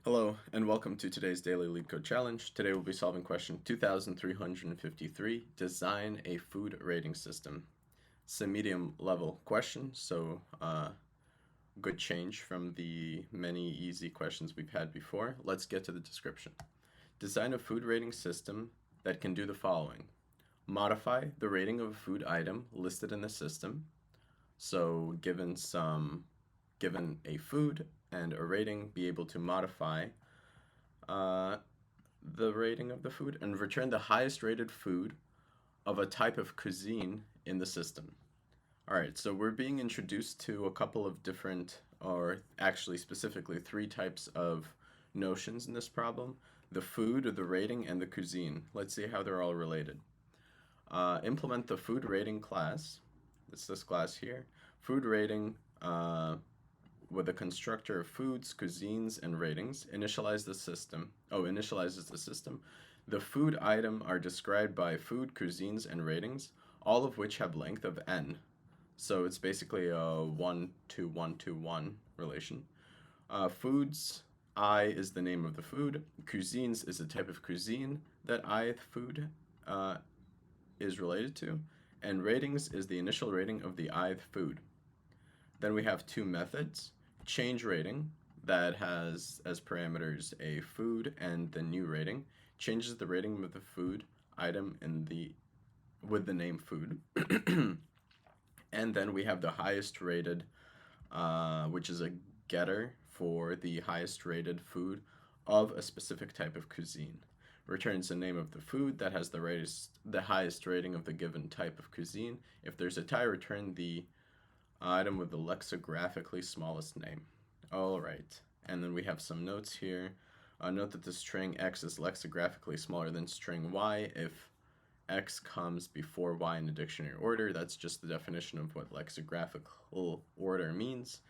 Hello, and welcome to today's daily Leetcode challenge. Today we'll be solving question 2353, design a food rating system. It's a medium level question, so good change from the many easy questions we've had before. Let's get to the description. Design a food rating system that can do the following. Modify the rating of a food item listed in the system. So given a food and a rating, be able to modify uh, the rating of the food and return the highest rated food of a type of cuisine in the system. All right, so we're being introduced to a couple of different, or actually specifically three types of notions in this problem: the food, the rating, and the cuisine. Let's see how they're all related. Implement the food rating class. It's this class here. Food rating with a constructor of foods, cuisines, and ratings. Initializes the system. The food item are described by food, cuisines, and ratings, all of which have length of n. So it's basically a 1 to 1 to 1 relation. Foods, I is the name of the food. Cuisines is the type of cuisine that ith food is related to. And ratings is the initial rating of the ith food. Then we have two methods. Change rating, that has as parameters a food and the new rating, changes the rating of the food item with the name food. And then we have the highest rated, which is a getter for the highest rated food of a specific type of cuisine. Returns the name of the food that has the highest rating of the given type of cuisine. If there's a tie, return the item with the lexicographically smallest name. All right, and then we have some notes here. Note that the string x is lexicographically smaller than string y if x comes before y in the dictionary order. That's just the definition of what lexicographical order means.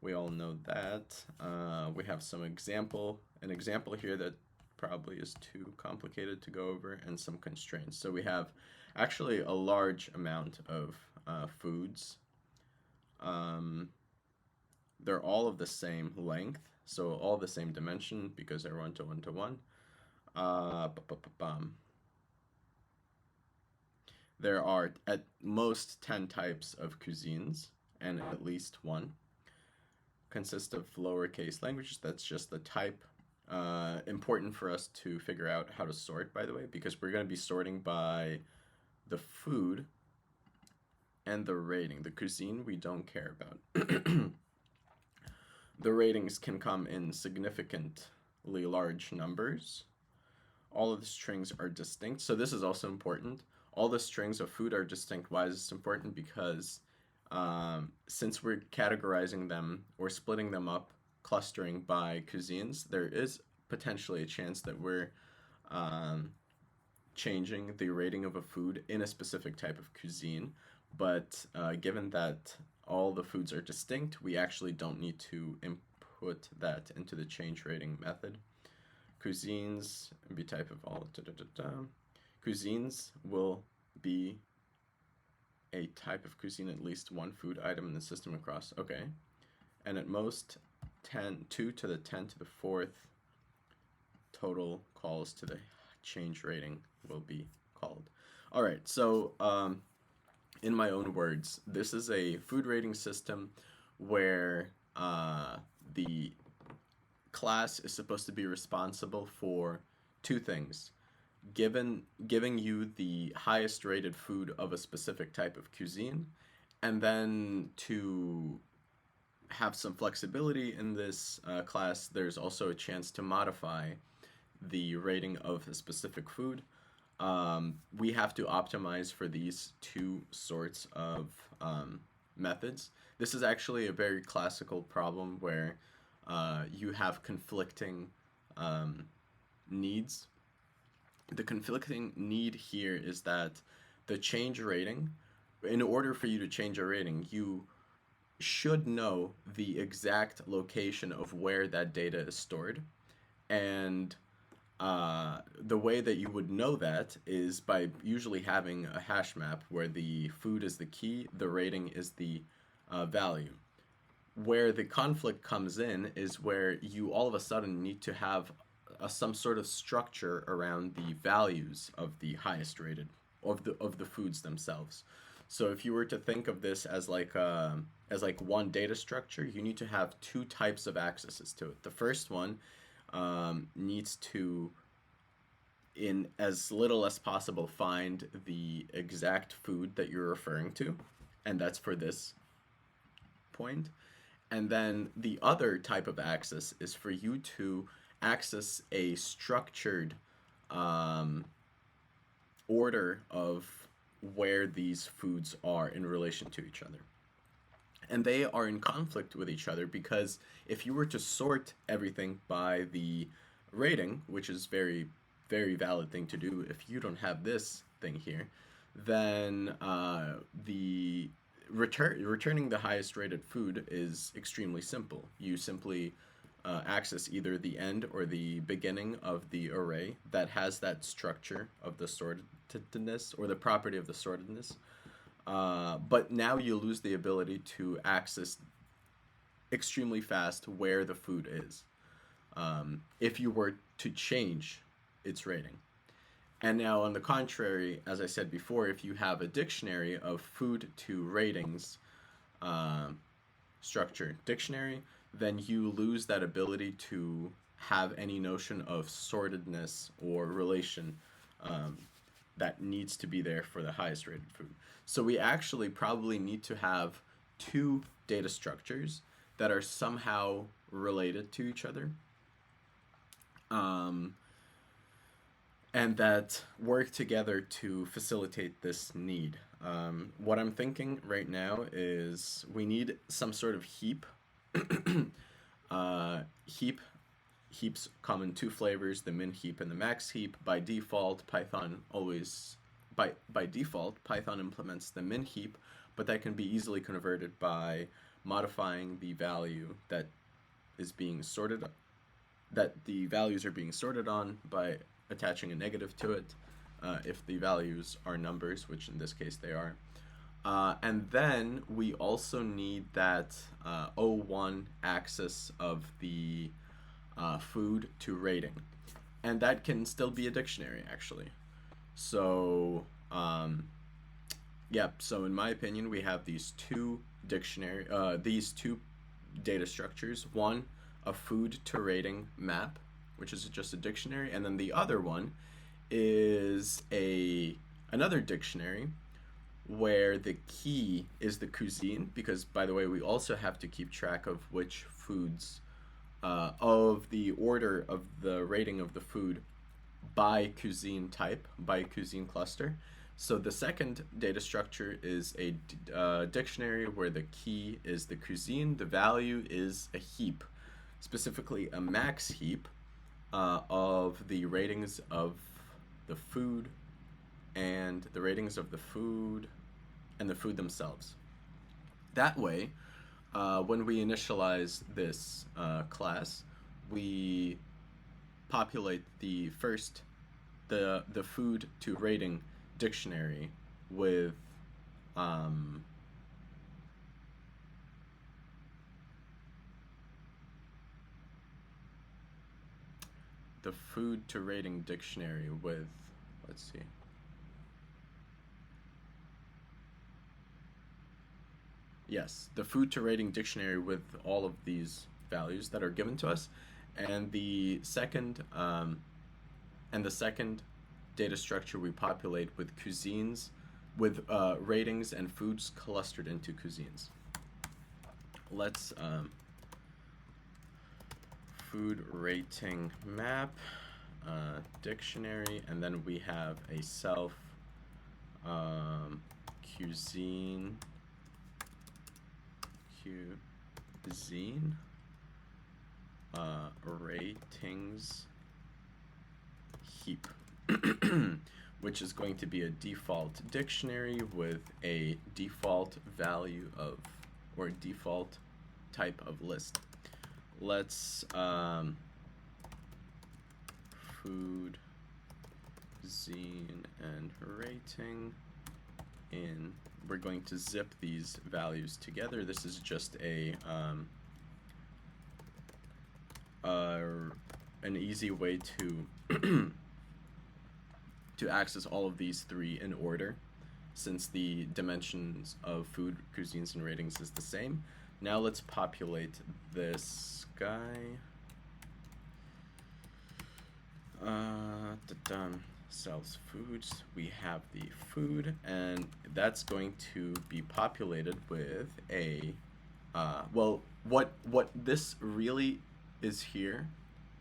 We all know that. We have an example here that probably is too complicated to go over, and some constraints. So we have actually a large amount of foods. They're all of the same length, so all the same dimension because they're 1 to 1 to 1. There are at most 10 types of cuisines, and at least one consists of lowercase languages. That's just the type. Important for us to figure out how to sort, by the way, because we're going to be sorting by the food and the rating. The cuisine we don't care about. The ratings can come in significantly large numbers. All of the strings are distinct, so this is also important. All the strings of food are distinct. Why is this important? Because since we're categorizing them or splitting them up, clustering by cuisines, there is potentially a chance that we're changing the rating of a food in a specific type of cuisine. But given that all the foods are distinct, we actually don't need to input that into the change rating method. Cuisines be type of all. Cuisines will be a type of cuisine, at least one food item in the system across. Okay. And at most 2 to the 10 to the 4th total calls to the change rating will be called. All right, so in my own words, this is a food rating system where the class is supposed to be responsible for two things: giving you the highest rated food of a specific type of cuisine, and then to have some flexibility in this class, there's also a chance to modify the rating of a specific food. We have to optimize for these two sorts of methods. This is actually a very classical problem where you have conflicting needs. The conflicting need here is that the change rating, in order for you to change a rating, you should know the exact location of where that data is stored. And the way that you would know that is by usually having a hash map where the food is the key, the rating is the value. where the conflict comes in is where you all of a sudden need to have some sort of structure around the values of the highest rated of the foods themselves. So if you were to think of this as like one data structure, you need to have two types of accesses to it. The first one needs to, in as little as possible, find the exact food that you're referring to, and that's for this point. And then the other type of access is for you to access a structured um, order of where these foods are in relation to each other. And they are in conflict with each other because if you were to sort everything by the rating, which is very valid thing to do if you don't have this thing here, then the returning the highest rated food is extremely simple. You simply access either the end or the beginning of the array that has that structure of the sortedness or the property of the sortedness. But now you lose the ability to access extremely fast where the food is if you were to change its rating. And now, on the contrary, as I said before, if you have a dictionary of food to ratings structure dictionary, then you lose that ability to have any notion of sortedness or relation that needs to be there for the highest rated food. So we actually probably need to have two data structures that are somehow related to each other. And that work together to facilitate this need. What I'm thinking right now is we need some sort of heap. Heaps come in two flavors, the min heap and the max heap. By default, Python implements the min heap, but that can be easily converted by modifying the value that is being sorted, that the values are being sorted on by attaching a negative to it if the values are numbers, which in this case they are. And then we also need that O1 axis of the food to rating. And that can still be a dictionary, actually. So, so in my opinion, we have these two data structures. One, a food to rating map, which is just a dictionary, and then the other one is another dictionary where the key is the cuisine, because by the way, we also have to keep track of which foods of the order of the rating of the food by cuisine type, by cuisine cluster. So the second data structure is a dictionary where the key is the cuisine, the value is a heap, specifically a max heap of the ratings of the food and the ratings of the food and the food themselves. That way, when we initialize this class, we populate the food to rating dictionary with the food to rating dictionary with, let's see. Yes, the food to rating dictionary with all of these values that are given to us, and the second data structure we populate with cuisines, with ratings and foods clustered into cuisines. Let's food rating map dictionary, and then we have a self cuisine ratings heap, which is going to be a default dictionary with a default value of, or default type of list. Let's food, cuisine, and rating in we're going to zip these values together. This is just an easy way to to access all of these three in order, since the dimensions of food, cuisines, and ratings is the same. Now let's populate this guy. Sells foods. We have the food, and that's going to be populated with a well, what this really is here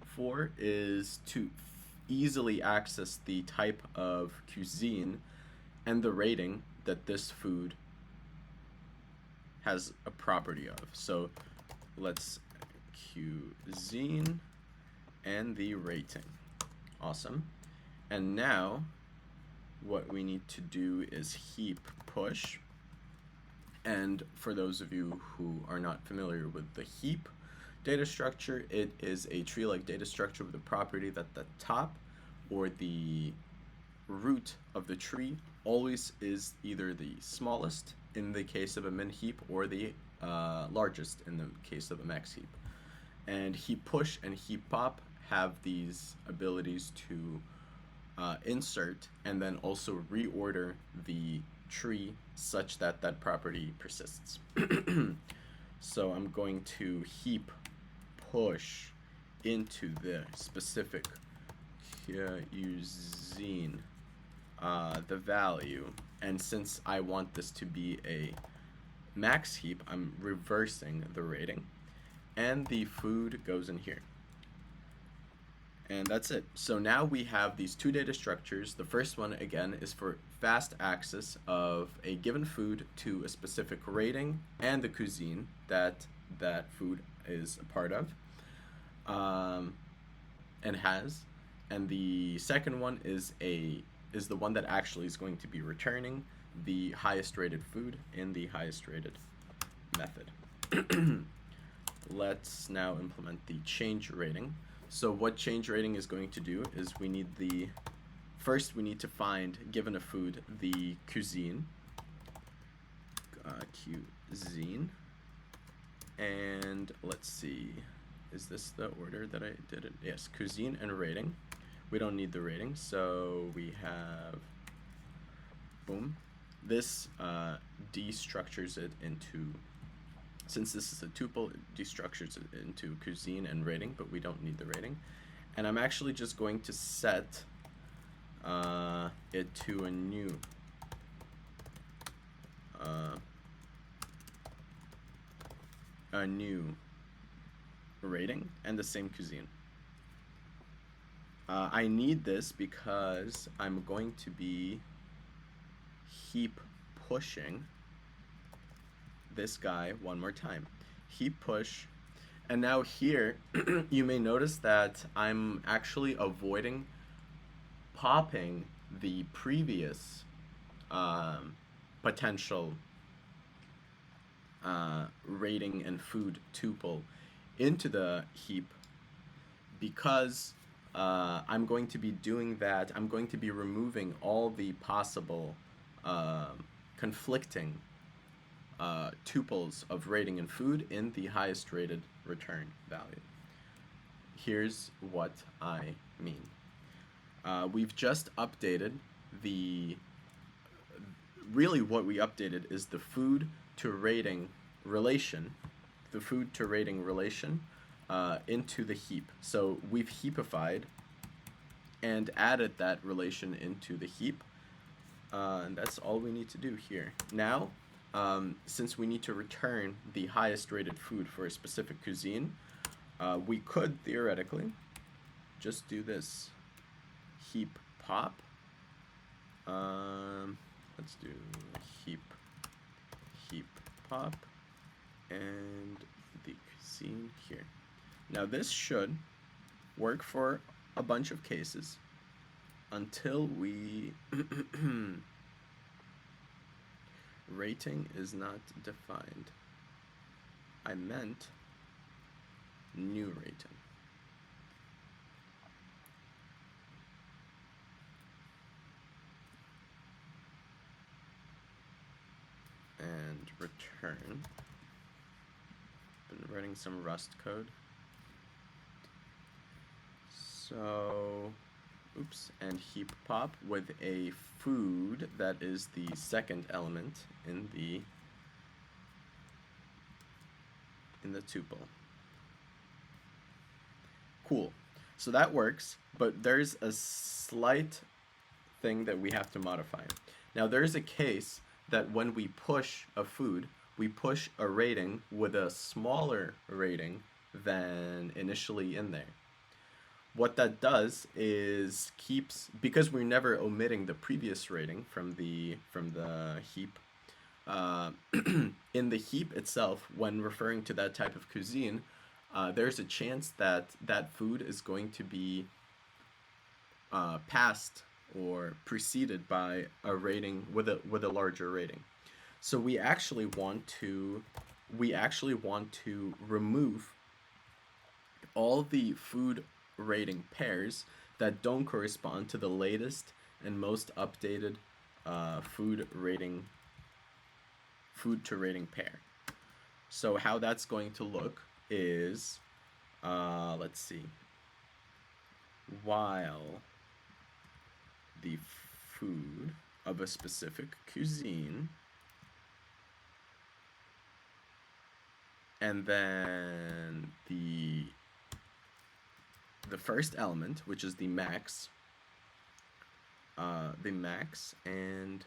for is to easily access the type of cuisine and the rating that this food has a property of. So let's cuisine and the rating. Awesome. And now what we need to do is heap push. And for those of you who are not familiar with the heap data structure, it is a tree-like data structure with a property that the top or the root of the tree always is either the smallest in the case of a min heap or the largest in the case of a max heap. And heap push and heap pop have these abilities to insert and then also reorder the tree such that that property persists. So I'm going to heap push into the specific using the value, and since I want this to be a max heap, I'm reversing the rating, and the food goes in here. And that's it. So now we have these two data structures. The first one, again, is for fast access of a given food to a specific rating and the cuisine that that food is a part of and has. And the second one is the one that actually is going to be returning the highest rated food in the highest rated method. Let's now implement the change rating. So what change rating is going to do is we need to find, given a food, the cuisine, and let's see, is this the order that I did it? Yes, cuisine and rating. We don't need the rating, so we have, boom. This destructures it into, since this is a tuple, it destructures it into cuisine and rating, but we don't need the rating. And I'm actually just going to set it to a new rating and the same cuisine. I need this because I'm going to be heap pushing this guy one more time. Heap push, and now here you may notice that I'm actually avoiding popping the previous potential rating and food tuple into the heap, because I'm going to be doing that. I'm going to be removing all the possible conflicting tuples of rating and food in the highest rated return value. Here's what I mean. We've just updated really what we updated is the food to rating relation, into the heap. So we've heapified and added that relation into the heap, and that's all we need to do here. Now, since we need to return the highest rated food for a specific cuisine, we could theoretically just do this heap pop. Let's do heap pop and the cuisine here. Now this should work for a bunch of cases until we rating is not defined. I meant new rating. return. Been writing some Rust code. So, oops, and heap pop with a food that is the second element in the tuple. Cool. So that works, but there's a slight thing that we have to modify. Now there's a case that when we push a food, we push a rating with a smaller rating than initially in there. What that does is keeps, because we're never omitting the previous rating from the heap, in the heap itself, when referring to that type of cuisine, there's a chance that that food is going to be passed or preceded by a rating with a larger rating. So we actually want to remove all the food rating pairs that don't correspond to the latest and most updated food to rating pair. So how that's going to look is, let's see, while the food of a specific cuisine, and then the first element, which is the max, and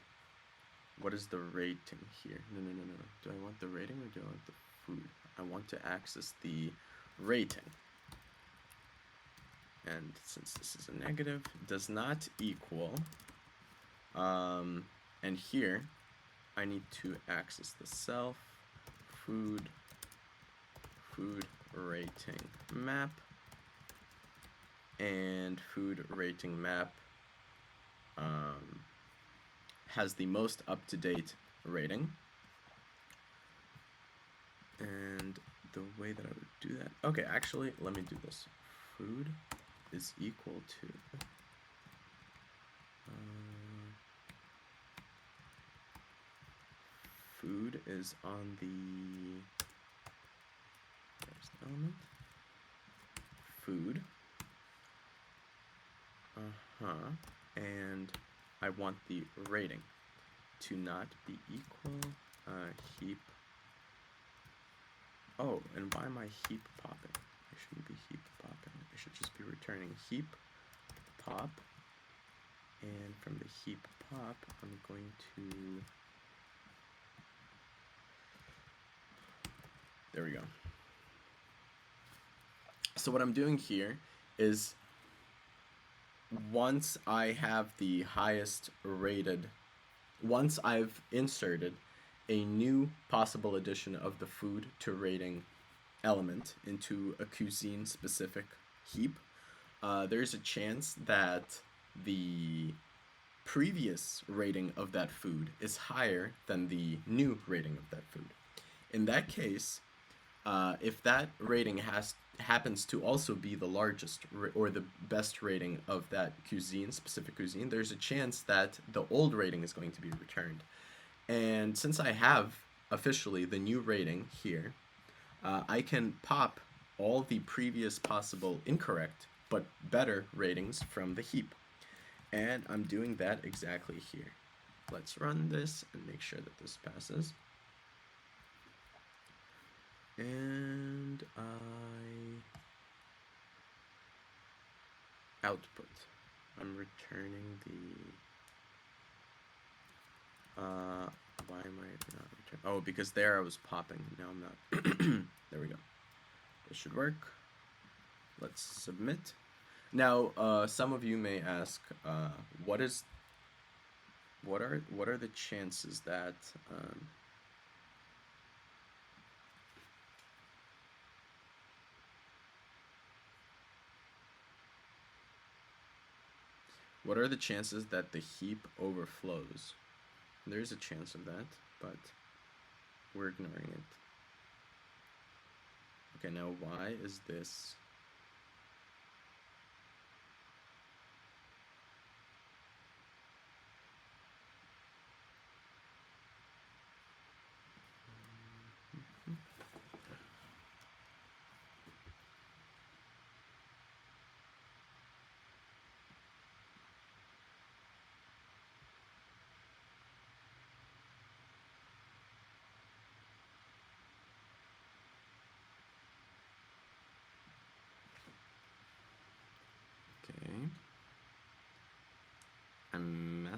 what is the rating here? No. Do I want the rating or do I want the food? I want to access the rating. And since this is a negative, does not equal, and here I need to access the self food rating map, and food rating map has the most up-to-date rating. And the way that I would do that, okay, actually let me do this. Food is equal to food is on the first element, food, and I want the rating to not be equal heap. Oh, and why am I heap popping? I shouldn't be heap popping. I should just be returning heap pop, and from the heap pop I'm going to, there we go. So what I'm doing here is, once I have the highest rated, once I've inserted a new possible addition of the food to rating element into a cuisine specific heap, there's a chance that the previous rating of that food is higher than the new rating of that food. In that case, if that rating happens to also be the largest or the best rating of that specific cuisine, there's a chance that the old rating is going to be returned. And since I have officially the new rating here, I can pop all the previous possible incorrect but better ratings from the heap. And I'm doing that exactly here. Let's run this and make sure that this passes. And output. I'm returning the why am I not returning? Oh, because there I was popping. Now I'm not. There we go. This should work. Let's submit. Now, some of you may ask, what are the chances that what are the chances that the heap overflows? There's a chance of that, but we're ignoring it. Okay, now why is this?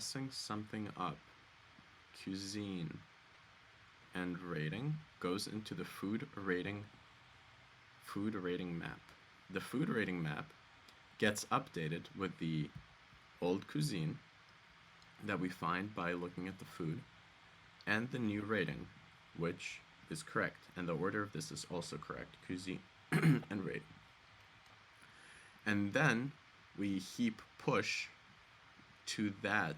messing something up, cuisine and rating goes into the food rating map. The food rating map gets updated with the old cuisine that we find by looking at the food and the new rating, which is correct, and the order of this is also correct, cuisine and rating. And then we heap push to that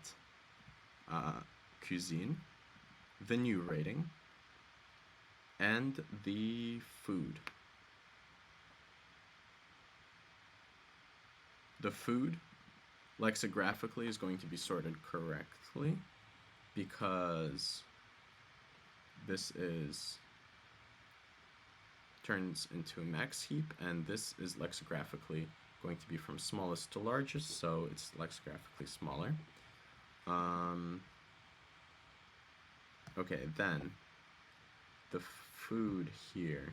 cuisine, the new rating, and the food. The food lexicographically is going to be sorted correctly because this turns into a max heap, and this is lexicographically going to be from smallest to largest, so it's lexicographically smaller. Okay, then the food here.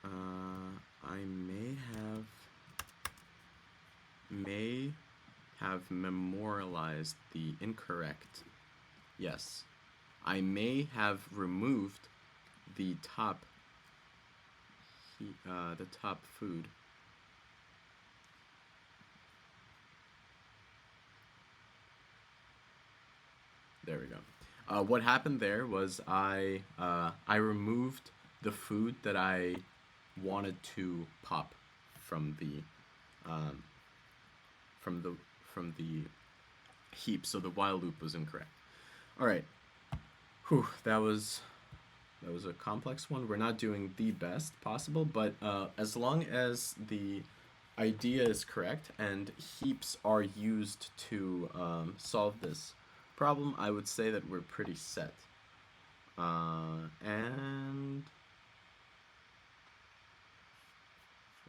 I may have memorialized the incorrect. Yes, I may have removed the top food. There we go. What happened there was I removed the food that I wanted to pop from the heap, so the while loop was incorrect. All right. Whew, that was a complex one. We're not doing the best possible, but as long as the idea is correct and heaps are used to solve this problem, I would say that we're pretty set. And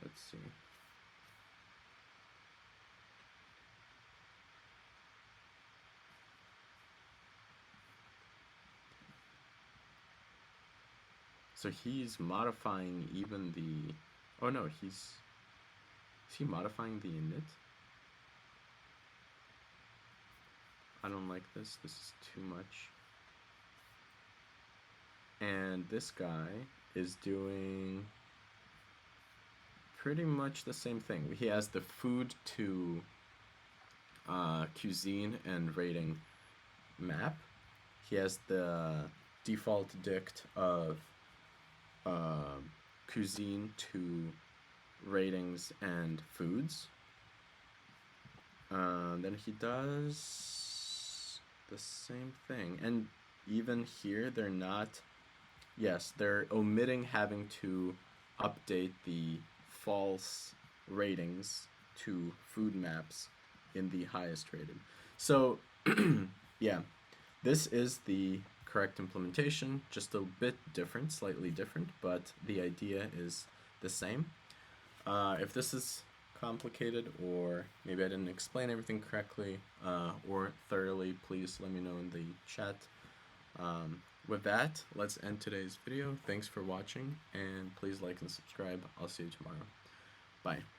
let's see. So he's modifying even the, oh no, is he modifying the init? I don't like this. This is too much. And this guy is doing pretty much the same thing. He has the food to cuisine and rating map. He has the default dict of cuisine to ratings and foods. Then he does the same thing, and even here they're not, yes, they're omitting having to update the false ratings to food maps in the highest rated. So yeah, this is the correct implementation, just a bit different, slightly different, but the idea is the same. If this is complicated, or maybe I didn't explain everything correctly or thoroughly, please let me know in the chat. With that, let's end today's video. Thanks for watching, and please like and subscribe. I'll see you tomorrow. Bye.